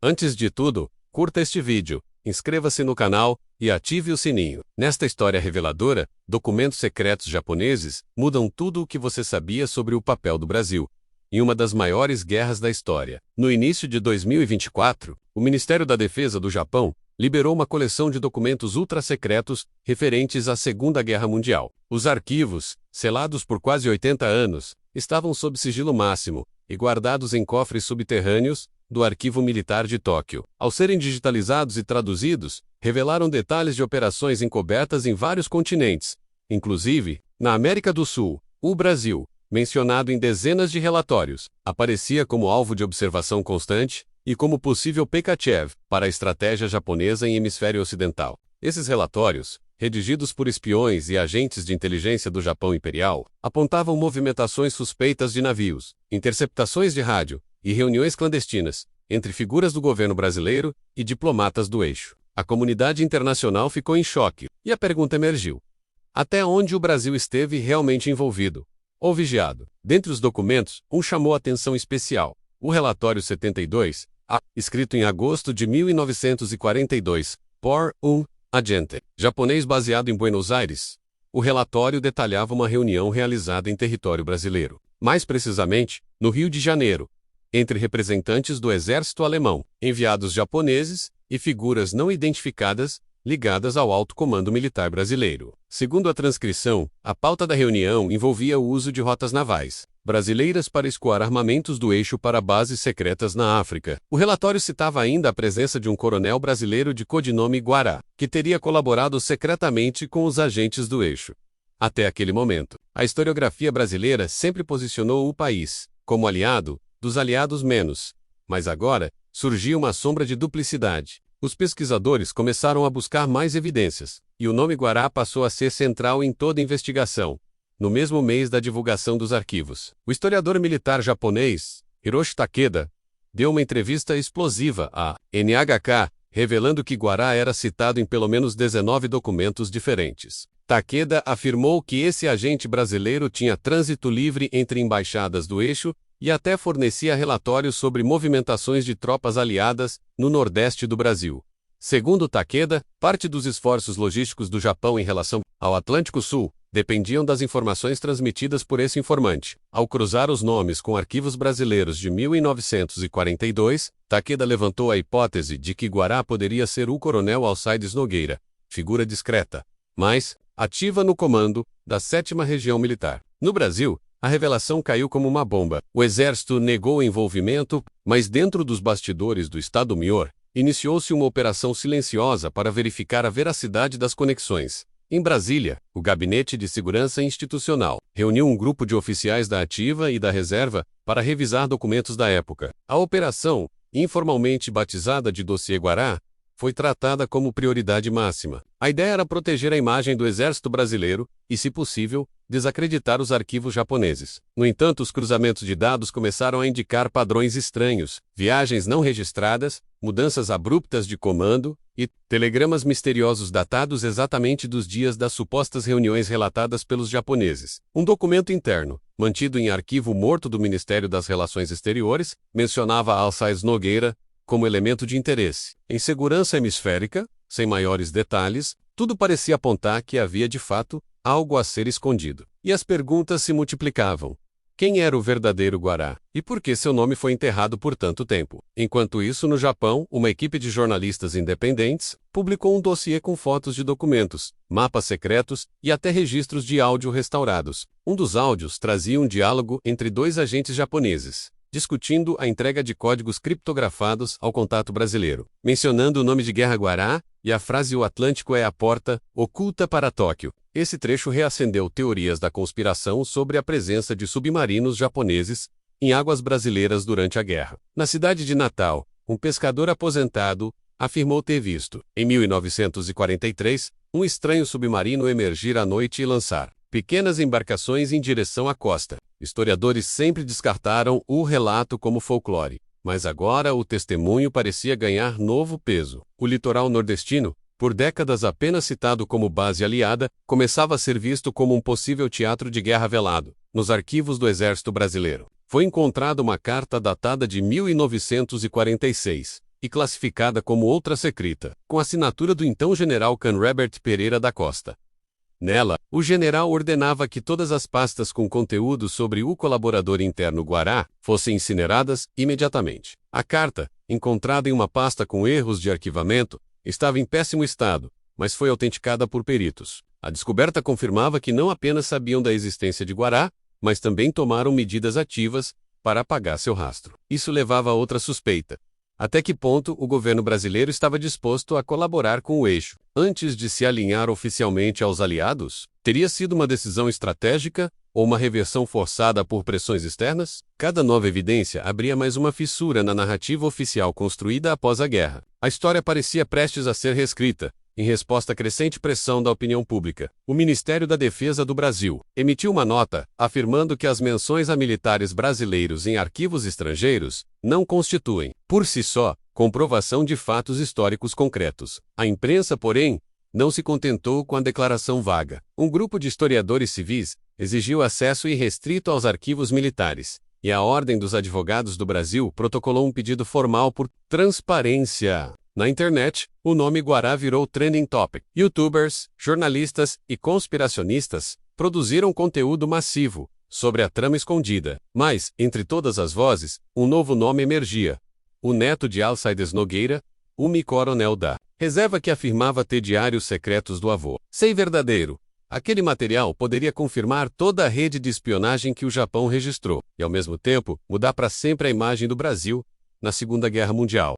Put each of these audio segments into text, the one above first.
Antes de tudo, curta este vídeo, inscreva-se no canal e ative o sininho. Nesta história reveladora, documentos secretos japoneses mudam tudo o que você sabia sobre o papel do Brasil em uma das maiores guerras da história. No início de 2024, o Ministério da Defesa do Japão liberou uma coleção de documentos ultra-secretos referentes à Segunda Guerra Mundial. Os arquivos, selados por quase 80 anos, estavam sob sigilo máximo e guardados em cofres subterrâneos do Arquivo Militar de Tóquio. Ao serem digitalizados e traduzidos, revelaram detalhes de operações encobertas em vários continentes, inclusive, na América do Sul. O Brasil, mencionado em dezenas de relatórios, aparecia como alvo de observação constante e como possível Pekachev para a estratégia japonesa em hemisfério ocidental. Esses relatórios, redigidos por espiões e agentes de inteligência do Japão Imperial, apontavam movimentações suspeitas de navios, interceptações de rádio e reuniões clandestinas entre figuras do governo brasileiro e diplomatas do eixo. A comunidade internacional ficou em choque, e a pergunta emergiu: até onde o Brasil esteve realmente envolvido ou vigiado? Dentre os documentos, um chamou atenção especial: o Relatório 72A, escrito em agosto de 1942, por um agente japonês baseado em Buenos Aires. O relatório detalhava uma reunião realizada em território brasileiro, mais precisamente, no Rio de Janeiro, entre representantes do exército alemão, enviados japoneses e figuras não identificadas ligadas ao alto comando militar brasileiro. Segundo a transcrição, a pauta da reunião envolvia o uso de rotas navais brasileiras para escoar armamentos do eixo para bases secretas na África. O relatório citava ainda a presença de um coronel brasileiro de codinome Guará, que teria colaborado secretamente com os agentes do eixo. Até aquele momento, a historiografia brasileira sempre posicionou o país como aliado dos aliados menos, mas agora surgia uma sombra de duplicidade. Os pesquisadores começaram a buscar mais evidências, e o nome Guará passou a ser central em toda investigação. No mesmo mês da divulgação dos arquivos, o historiador militar japonês, Hiroshi Takeda, deu uma entrevista explosiva à NHK, revelando que Guará era citado em pelo menos 19 documentos diferentes. Takeda afirmou que esse agente brasileiro tinha trânsito livre entre embaixadas do eixo e até fornecia relatórios sobre movimentações de tropas aliadas no nordeste do Brasil. Segundo Takeda, parte dos esforços logísticos do Japão em relação ao Atlântico Sul dependiam das informações transmitidas por esse informante. Ao cruzar os nomes com arquivos brasileiros de 1942, Takeda levantou a hipótese de que Guará poderia ser o coronel Alcides Nogueira, figura discreta, mas ativa no comando da 7ª Região Militar. No Brasil, a revelação caiu como uma bomba. O exército negou o envolvimento, mas dentro dos bastidores do Estado-Maior, iniciou-se uma operação silenciosa para verificar a veracidade das conexões. Em Brasília, o Gabinete de Segurança Institucional reuniu um grupo de oficiais da ativa e da reserva para revisar documentos da época. A operação, informalmente batizada de Dossiê Guará, foi tratada como prioridade máxima. A ideia era proteger a imagem do exército brasileiro e, se possível, desacreditar os arquivos japoneses. No entanto, os cruzamentos de dados começaram a indicar padrões estranhos: viagens não registradas, mudanças abruptas de comando e telegramas misteriosos datados exatamente dos dias das supostas reuniões relatadas pelos japoneses. Um documento interno, mantido em arquivo morto do Ministério das Relações Exteriores, mencionava Alcides Nogueira como elemento de interesse. Em segurança hemisférica, sem maiores detalhes, tudo parecia apontar que havia de fato algo a ser escondido. E as perguntas se multiplicavam. Quem era o verdadeiro Guará? E por que seu nome foi enterrado por tanto tempo? Enquanto isso, no Japão, uma equipe de jornalistas independentes publicou um dossiê com fotos de documentos, mapas secretos e até registros de áudio restaurados. Um dos áudios trazia um diálogo entre dois agentes japoneses, discutindo a entrega de códigos criptografados ao contato brasileiro, mencionando o nome de Guerra Guará e a frase "O Atlântico é a porta oculta para Tóquio". Esse trecho reacendeu teorias da conspiração sobre a presença de submarinos japoneses em águas brasileiras durante a guerra. Na cidade de Natal, um pescador aposentado afirmou ter visto, em 1943, um estranho submarino emergir à noite e lançar pequenas embarcações em direção à costa. Historiadores sempre descartaram o relato como folclore, mas agora o testemunho parecia ganhar novo peso. O litoral nordestino, por décadas apenas citado como base aliada, começava a ser visto como um possível teatro de guerra velado. Nos arquivos do Exército Brasileiro, foi encontrada uma carta datada de 1946, e classificada como outra secreta, com assinatura do então general Canrobert Pereira da Costa. Nela, o general ordenava que todas as pastas com conteúdo sobre o colaborador interno Guará fossem incineradas imediatamente. A carta, encontrada em uma pasta com erros de arquivamento, estava em péssimo estado, mas foi autenticada por peritos. A descoberta confirmava que não apenas sabiam da existência de Guará, mas também tomaram medidas ativas para apagar seu rastro. Isso levava a outra suspeita. Até que ponto o governo brasileiro estava disposto a colaborar com o eixo, antes de se alinhar oficialmente aos aliados? Teria sido uma decisão estratégica ou uma reversão forçada por pressões externas? Cada nova evidência abria mais uma fissura na narrativa oficial construída após a guerra. A história parecia prestes a ser reescrita, em resposta à crescente pressão da opinião pública. O Ministério da Defesa do Brasil emitiu uma nota afirmando que as menções a militares brasileiros em arquivos estrangeiros não constituem, por si só, comprovação de fatos históricos concretos. A imprensa, porém, não se contentou com a declaração vaga. Um grupo de historiadores civis exigiu acesso irrestrito aos arquivos militares, e a Ordem dos Advogados do Brasil protocolou um pedido formal por transparência. Na internet, o nome Guará virou trending topic. YouTubers, jornalistas e conspiracionistas produziram conteúdo massivo sobre a trama escondida. Mas, entre todas as vozes, um novo nome emergia: o neto de Alcides Nogueira, o coronel da reserva que afirmava ter diários secretos do avô. Sem verdadeiro, aquele material poderia confirmar toda a rede de espionagem que o Japão registrou, e ao mesmo tempo mudar para sempre a imagem do Brasil na Segunda Guerra Mundial.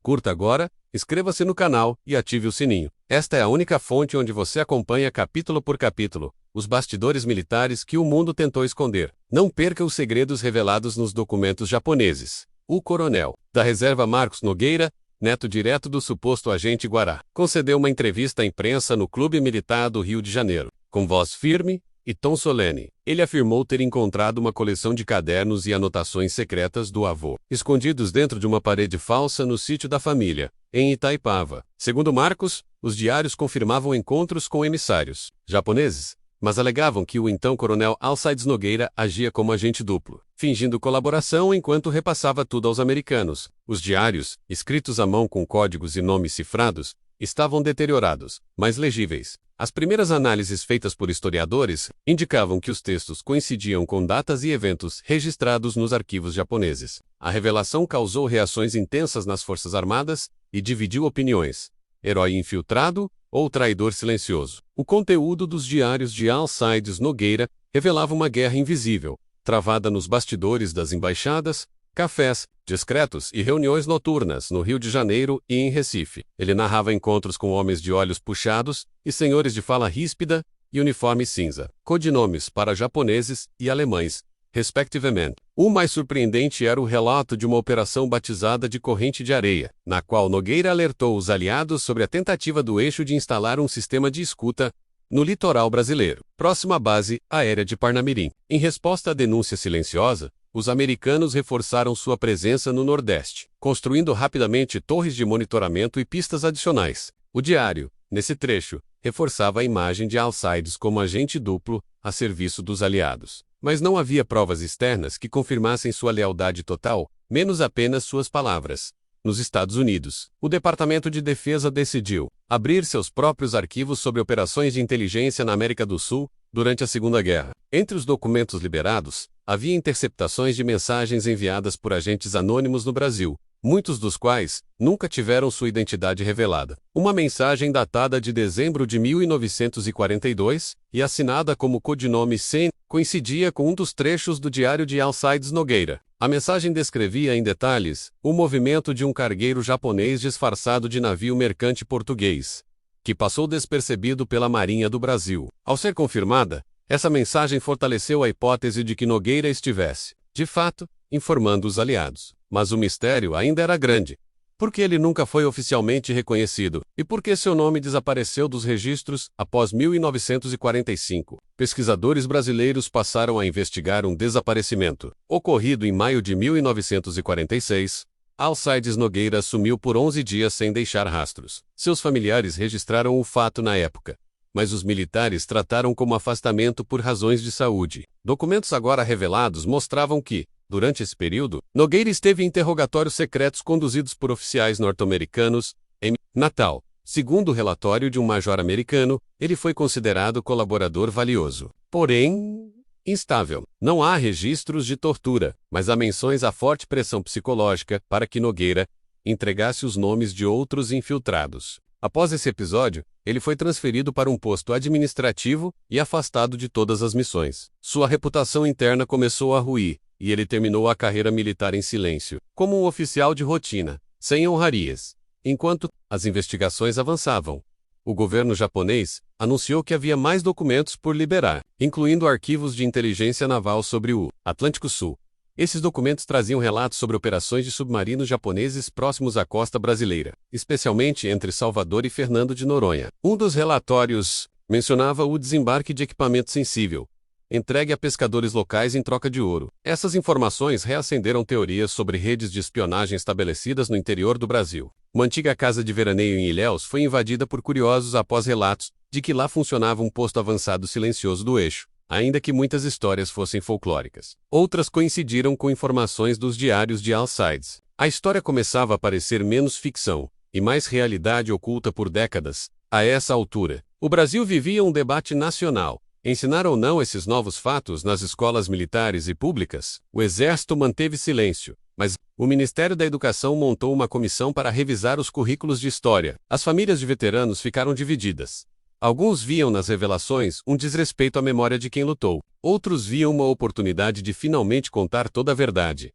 Curta agora, inscreva-se no canal e ative o sininho. Esta é a única fonte onde você acompanha capítulo por capítulo os bastidores militares que o mundo tentou esconder. Não perca os segredos revelados nos documentos japoneses. O coronel da reserva Marcos Nogueira, neto direto do suposto agente Guará, concedeu uma entrevista à imprensa no Clube Militar do Rio de Janeiro. Com voz firme e tom solene, ele afirmou ter encontrado uma coleção de cadernos e anotações secretas do avô, escondidos dentro de uma parede falsa no sítio da família, em Itaipava. Segundo Marcos, os diários confirmavam encontros com emissários japoneses, mas alegavam que o então coronel Alcides Nogueira agia como agente duplo, fingindo colaboração enquanto repassava tudo aos americanos. Os diários, escritos à mão com códigos e nomes cifrados, estavam deteriorados, mas legíveis. As primeiras análises feitas por historiadores indicavam que os textos coincidiam com datas e eventos registrados nos arquivos japoneses. A revelação causou reações intensas nas Forças Armadas e dividiu opiniões: herói infiltrado ou traidor silencioso. O conteúdo dos diários de Alcides Nogueira revelava uma guerra invisível, travada nos bastidores das embaixadas, cafés, discretos e reuniões noturnas no Rio de Janeiro e em Recife. Ele narrava encontros com homens de olhos puxados e senhores de fala ríspida e uniforme cinza, codinomes para japoneses e alemães, respectivamente. O mais surpreendente era o relato de uma operação batizada de Corrente de Areia, na qual Nogueira alertou os aliados sobre a tentativa do eixo de instalar um sistema de escuta no litoral brasileiro, próximo à base aérea de Parnamirim. Em resposta à denúncia silenciosa, os americanos reforçaram sua presença no Nordeste, construindo rapidamente torres de monitoramento e pistas adicionais. O diário, nesse trecho, reforçava a imagem de Alcides como agente duplo a serviço dos aliados. Mas não havia provas externas que confirmassem sua lealdade total, menos apenas suas palavras. Nos Estados Unidos, o Departamento de Defesa decidiu abrir seus próprios arquivos sobre operações de inteligência na América do Sul durante a Segunda Guerra. Entre os documentos liberados, havia interceptações de mensagens enviadas por agentes anônimos no Brasil, muitos dos quais nunca tiveram sua identidade revelada. Uma mensagem datada de dezembro de 1942 e assinada como codinome Sen coincidia com um dos trechos do diário de Alcides Nogueira. A mensagem descrevia em detalhes o movimento de um cargueiro japonês disfarçado de navio mercante português, que passou despercebido pela Marinha do Brasil. Ao ser confirmada, essa mensagem fortaleceu a hipótese de que Nogueira estivesse, de fato, informando os aliados. Mas o mistério ainda era grande. Por que ele nunca foi oficialmente reconhecido? E por que seu nome desapareceu dos registros após 1945? Pesquisadores brasileiros passaram a investigar um desaparecimento. Ocorrido em maio de 1946, Alcides Nogueira sumiu por 11 dias sem deixar rastros. Seus familiares registraram o fato na época, mas os militares trataram como afastamento por razões de saúde. Documentos agora revelados mostravam que, Durante esse período, Nogueira esteve em interrogatórios secretos conduzidos por oficiais norte-americanos em Natal. Segundo o relatório de um major americano, ele foi considerado colaborador valioso, porém instável. Não há registros de tortura, mas há menções à forte pressão psicológica para que Nogueira entregasse os nomes de outros infiltrados. Após esse episódio, ele foi transferido para um posto administrativo e afastado de todas as missões. Sua reputação interna começou a ruir, e ele terminou a carreira militar em silêncio, como um oficial de rotina, sem honrarias. Enquanto as investigações avançavam, o governo japonês anunciou que havia mais documentos por liberar, incluindo arquivos de inteligência naval sobre o Atlântico Sul. Esses documentos traziam relatos sobre operações de submarinos japoneses próximos à costa brasileira, especialmente entre Salvador e Fernando de Noronha. Um dos relatórios mencionava o desembarque de equipamento sensível, entregue a pescadores locais em troca de ouro. Essas informações reacenderam teorias sobre redes de espionagem estabelecidas no interior do Brasil. Uma antiga casa de veraneio em Ilhéus foi invadida por curiosos após relatos de que lá funcionava um posto avançado silencioso do eixo, ainda que muitas histórias fossem folclóricas. Outras coincidiram com informações dos diários de Alcides. A história começava a parecer menos ficção e mais realidade oculta por décadas. A essa altura, o Brasil vivia um debate nacional. Ensinar ou não esses novos fatos nas escolas militares e públicas? O Exército manteve silêncio, mas o Ministério da Educação montou uma comissão para revisar os currículos de história. As famílias de veteranos ficaram divididas. Alguns viam nas revelações um desrespeito à memória de quem lutou. Outros viam uma oportunidade de finalmente contar toda a verdade.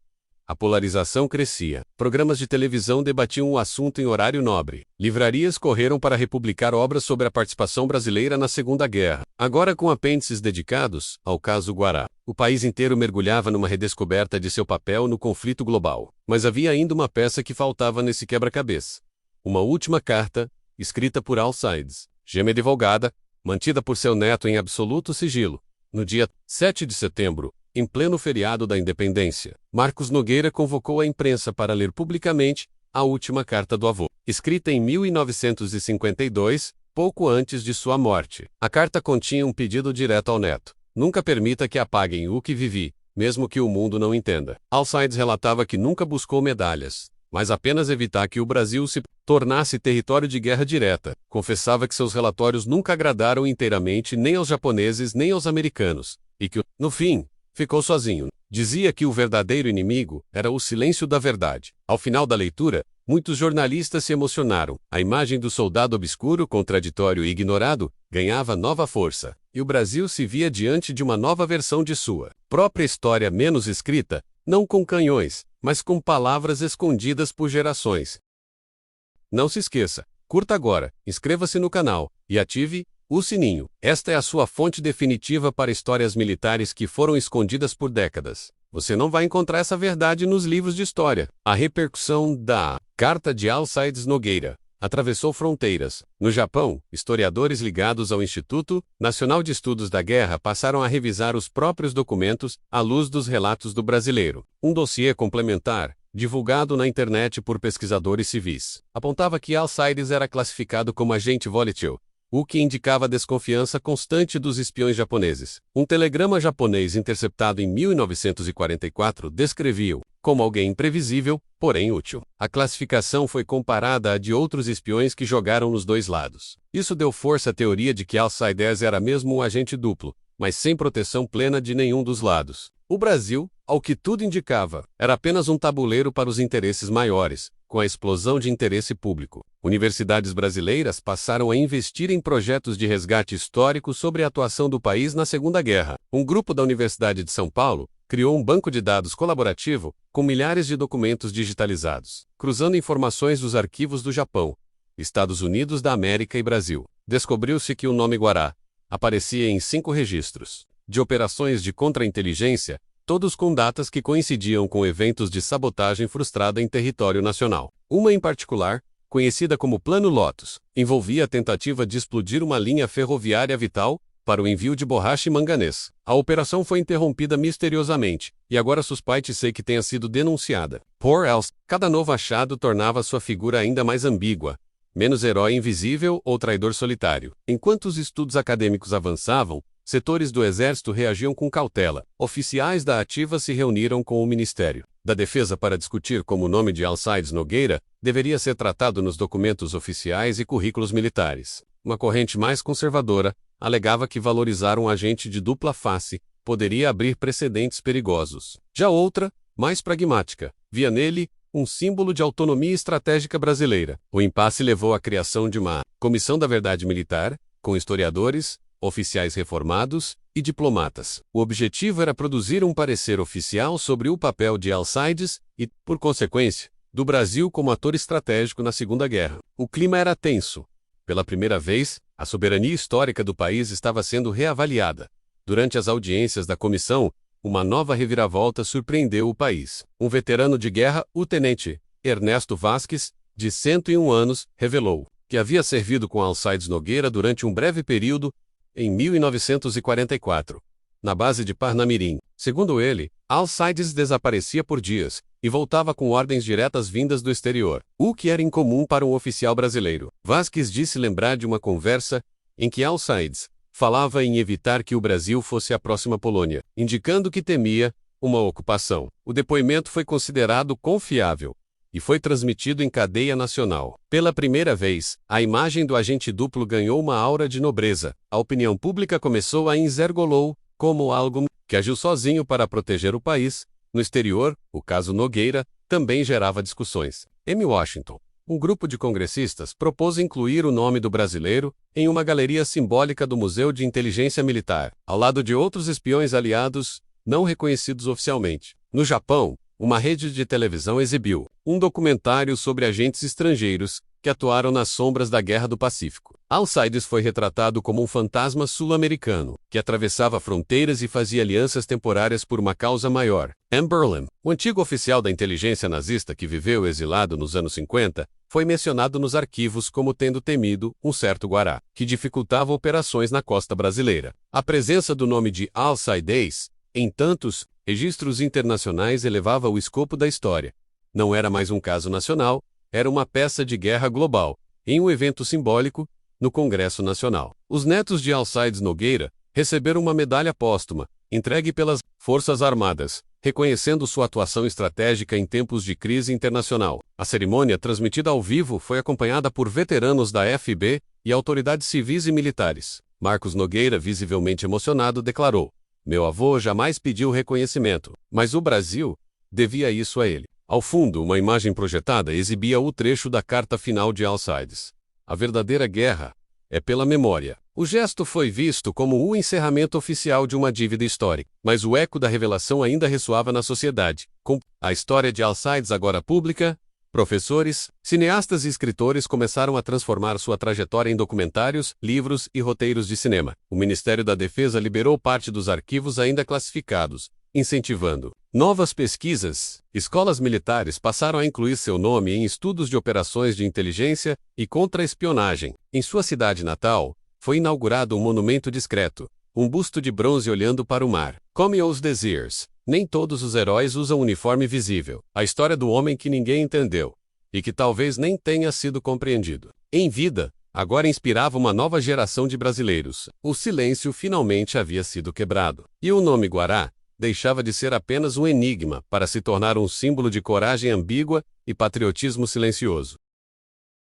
A polarização crescia. Programas de televisão debatiam o assunto em horário nobre. Livrarias correram para republicar obras sobre a participação brasileira na Segunda Guerra, agora com apêndices dedicados ao caso Guará. O país inteiro mergulhava numa redescoberta de seu papel no conflito global. Mas havia ainda uma peça que faltava nesse quebra-cabeça. Uma última carta, escrita por Alcides, gêmea advogada, mantida por seu neto em absoluto sigilo. No dia 7 de setembro, em pleno feriado da Independência, Marcos Nogueira convocou a imprensa para ler publicamente a última carta do avô, escrita em 1952, pouco antes de sua morte. A carta continha um pedido direto ao neto: nunca permita que apaguem o que vivi, mesmo que o mundo não entenda. Alcides relatava que nunca buscou medalhas, mas apenas evitar que o Brasil se tornasse território de guerra direta. Confessava que seus relatórios nunca agradaram inteiramente nem aos japoneses nem aos americanos, e que, no fim, ficou sozinho. Dizia que o verdadeiro inimigo era o silêncio da verdade. Ao final da leitura, muitos jornalistas se emocionaram. A imagem do soldado obscuro, contraditório e ignorado, ganhava nova força, e o Brasil se via diante de uma nova versão de sua própria história, menos escrita, não com canhões, mas com palavras escondidas por gerações. Não se esqueça, curta agora, inscreva-se no canal e ative o sininho. Esta é a sua fonte definitiva para histórias militares que foram escondidas por décadas. Você não vai encontrar essa verdade nos livros de história. A repercussão da Carta de Alcides Nogueira atravessou fronteiras. No Japão, historiadores ligados ao Instituto Nacional de Estudos da Guerra passaram a revisar os próprios documentos à luz dos relatos do brasileiro. Um dossiê complementar, divulgado na internet por pesquisadores civis, apontava que Alcides era classificado como agente volátil, o que indicava a desconfiança constante dos espiões japoneses. Um telegrama japonês interceptado em 1944 descrevia-o como alguém imprevisível, porém útil. A classificação foi comparada à de outros espiões que jogaram nos dois lados. Isso deu força à teoria de que Alcides era mesmo um agente duplo, mas sem proteção plena de nenhum dos lados. O Brasil, ao que tudo indicava, era apenas um tabuleiro para os interesses maiores. Com a explosão de interesse público, universidades brasileiras passaram a investir em projetos de resgate histórico sobre a atuação do país na Segunda Guerra. Um grupo da Universidade de São Paulo criou um banco de dados colaborativo com milhares de documentos digitalizados, cruzando informações dos arquivos do Japão, Estados Unidos da América e Brasil. Descobriu-se que o nome Guará aparecia em 5 registros de operações de contra-inteligência, todos com datas que coincidiam com eventos de sabotagem frustrada em território nacional. Uma em particular, conhecida como Plano Lotus, envolvia a tentativa de explodir uma linha ferroviária vital para o envio de borracha e manganês. A operação foi interrompida misteriosamente, e agora suspeita-se que tenha sido denunciada. Por else, cada novo achado tornava sua figura ainda mais ambígua, menos herói invisível ou traidor solitário. Enquanto os estudos acadêmicos avançavam, setores do exército reagiam com cautela. Oficiais da ativa se reuniram com o Ministério da Defesa para discutir como o nome de Alcides Nogueira deveria ser tratado nos documentos oficiais e currículos militares. Uma corrente mais conservadora alegava que valorizar um agente de dupla face poderia abrir precedentes perigosos. Já outra, mais pragmática, via nele um símbolo de autonomia estratégica brasileira. O impasse levou à criação de uma Comissão da Verdade Militar, com historiadores, oficiais reformados e diplomatas. O objetivo era produzir um parecer oficial sobre o papel de Alcides e, por consequência, do Brasil como ator estratégico na Segunda Guerra. O clima era tenso. Pela primeira vez, a soberania histórica do país estava sendo reavaliada. Durante as audiências da comissão, uma nova reviravolta surpreendeu o país. Um veterano de guerra, o tenente Ernesto Vasques, de 101 anos, revelou que havia servido com Alcides Nogueira durante um breve período em 1944, na base de Parnamirim. Segundo ele, Alcides desaparecia por dias e voltava com ordens diretas vindas do exterior, o que era incomum para um oficial brasileiro. Vasques disse lembrar de uma conversa em que Alcides falava em evitar que o Brasil fosse a próxima Polônia, indicando que temia uma ocupação. O depoimento foi considerado confiável e foi transmitido em cadeia nacional. Pela primeira vez, a imagem do agente duplo ganhou uma aura de nobreza. A opinião pública começou a enxergá-lo como algo que agiu sozinho para proteger o país. No exterior, o caso Nogueira também gerava discussões. Em Washington, um grupo de congressistas propôs incluir o nome do brasileiro em uma galeria simbólica do Museu de Inteligência Militar, ao lado de outros espiões aliados não reconhecidos oficialmente. No Japão, uma rede de televisão exibiu um documentário sobre agentes estrangeiros que atuaram nas sombras da Guerra do Pacífico. Alcides foi retratado como um fantasma sul-americano que atravessava fronteiras e fazia alianças temporárias por uma causa maior. Berlin, o antigo oficial da inteligência nazista que viveu exilado nos anos 50, foi mencionado nos arquivos como tendo temido um certo guará, que dificultava operações na costa brasileira. A presença do nome de Alcides em tantos registros internacionais elevava o escopo da história. Não era mais um caso nacional, era uma peça de guerra global, em um evento simbólico, no Congresso Nacional. Os netos de Alcides Nogueira receberam uma medalha póstuma, entregue pelas Forças Armadas, reconhecendo sua atuação estratégica em tempos de crise internacional. A cerimônia, transmitida ao vivo, foi acompanhada por veteranos da FB e autoridades civis e militares. Marcos Nogueira, visivelmente emocionado, declarou: "Meu avô jamais pediu reconhecimento, mas o Brasil devia isso a ele." Ao fundo, uma imagem projetada exibia o trecho da carta final de Alcides. A verdadeira guerra é pela memória. O gesto foi visto como o encerramento oficial de uma dívida histórica, mas o eco da revelação ainda ressoava na sociedade. Com a história de Alcides agora pública, professores, cineastas e escritores começaram a transformar sua trajetória em documentários, livros e roteiros de cinema. O Ministério da Defesa liberou parte dos arquivos ainda classificados, incentivando novas pesquisas. Escolas militares passaram a incluir seu nome em estudos de operações de inteligência e contra-espionagem. Em sua cidade natal, foi inaugurado um monumento discreto, um busto de bronze olhando para o mar. Como os Desirs, nem todos os heróis usam uniforme visível. A história do homem que ninguém entendeu, e que talvez nem tenha sido compreendido. Em vida, agora inspirava uma nova geração de brasileiros. O silêncio finalmente havia sido quebrado. E o nome Guará deixava de ser apenas um enigma para se tornar um símbolo de coragem ambígua e patriotismo silencioso.